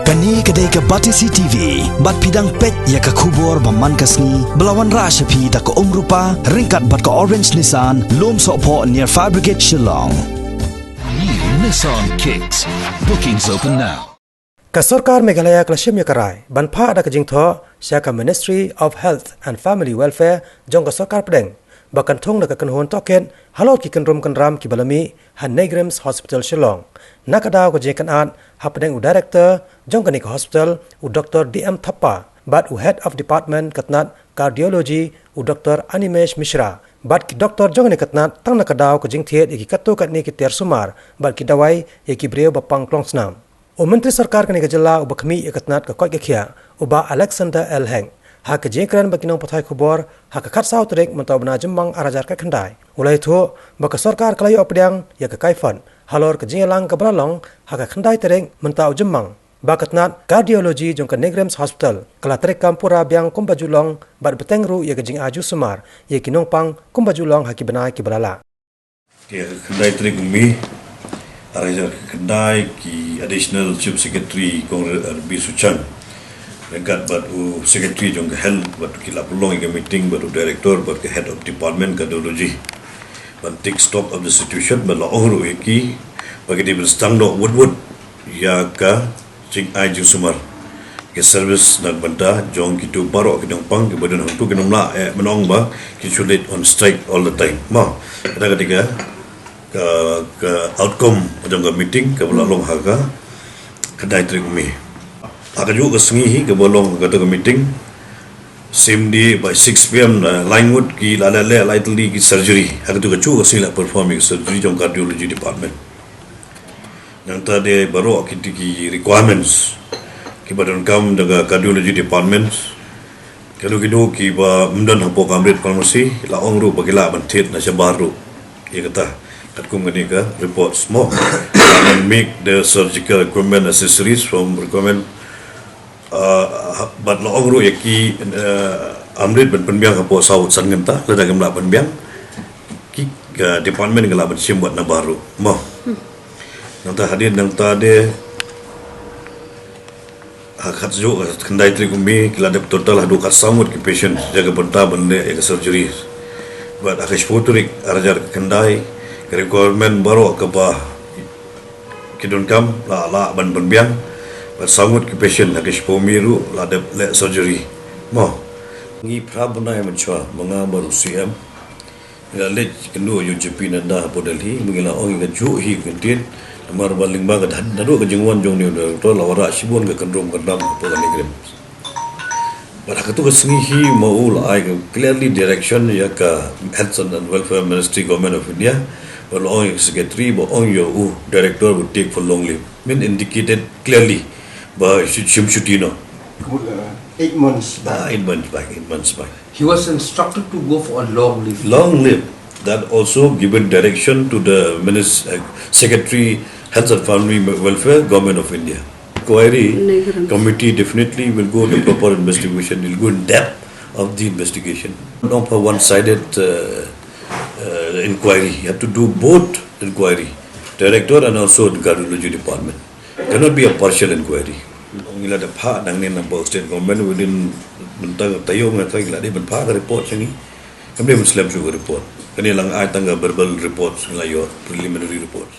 Kani kedai ke Batisi TV, bat pidang pet ya ke kubur baman kasni, belawan rasyapi tak ke rupa, ringkat bat ke Orange Nissan, lom sokpo near Fire Brigade Shillong. New Nissan Kicks. Bookings open now. Kasorkar Meghalaya Klashim Yakarai, Banpa ada kejingtho, Syaka Ministry of Health and Family Welfare, jong kasorkar pedeng. Bahkan thong nak kenhon token, halot ki kenrum kenram ki balami, han Negrims Hospital Shillong. Nakadaw ko jekan at, hapedeng u director, jong kanik hospital, u Dr. D.M. Thappa, bat u head of department katnat cardiology, u Dr. Animesh Mishra. Bat ki doktor jong ni katnat, tang nakadaw ko jing thiet, iki katu kat ni ki ter sumar, bat ki dawai, iki breu bapang klong snam. U Menteri Sarkar kani kajala u bakhmi ikatnat ka koi kekhia, u ba Alexander L. Heng. Hak jengkran baginong pathai khubor hak khat saw trek mentau bana jembang arajar ka khandai ulai tho baka sarkar kalai opdyang ya ka kaifan halor ka jingalang ka bralong hak khandai trek mentau jembang bakatnat cardiology jong ka Negrims Hospital kala trek kampura byang kumbajulong bad betengru ya ka jing aju sumar ya kinong pang kumbajulong haki bana ki brala ya khandai trek mi arajar khandai ki additional chief secretary Kongres Arbi Suchan Dekat batu secretary jong ke health batu kila pulong ke meeting batu director batu ke head of department cardiology but take stock of the situation bala ohru eki bagi dia berstang do wood ya ka cing ai ju sumar ke service nak banta jong kitu parok ke dongpang ke badan hantu ke nomla menong ba ki sulit on strike all the time ma ada ketika ke outcome jong ke meeting ke bala long haga kedai trek mi Akan juga kesengihi ke bolong kata ke meeting same day by 6 PM Linewood ki lalale lightly ki surgery akan tu kecu kesila performing surgery jong cardiology department yang tadi baru ki requirements ki badan kam daga cardiology department kalau kido ki ba mendan hapo kamrit pharmacy la ongru bagila bantet na baru ya kata katkum ngani ka reports more and make the surgical equipment accessories from requirement bat lo ogro yaki amrit ben penbiang apo saut san ngenta la dagam la penbiang ki department ngala ben sim buat na baru mo nang ta hadir nang ta de hakat jo kendai tri kumi kila de total hadu kat samut ki patient jaga benta bende ya surgery buat akash fotorik arajar kendai requirement baru ke ba kidun kam la ban penbiang bersangut ke patient nak pomiru ada surgery mo ngi prabna yang mencoba mengabar UCM ila let kenu UJP nanda po Delhi mengila ong ga ju hi kentin amar baling bagat dadu ke jengwan jong ni to lawara sibun ke kendrom kendam po Negrim pada ketu kesengi hi maul ai clearly direction ya ka Health and Welfare Ministry Government of India well ong secretary bo ong yo director would take for long leave mean indicated clearly but Shimshutino 8 months back. 8 months back. He was instructed to go for a long leave. Long leave. That also given direction to the Secretary Health and Family Welfare Government of India. Inquiry committee definitely will go to proper investigation. Will go in depth of the investigation. Not for one-sided inquiry. You have to do both inquiry, director and also the cardiology department. Cannot be a partial inquiry. Ngila da pha nang ne number state government within bentang tayo nga tay la di ben pha report changi kami muslim juga report kani lang ay tanga verbal reports ngila yo preliminary reports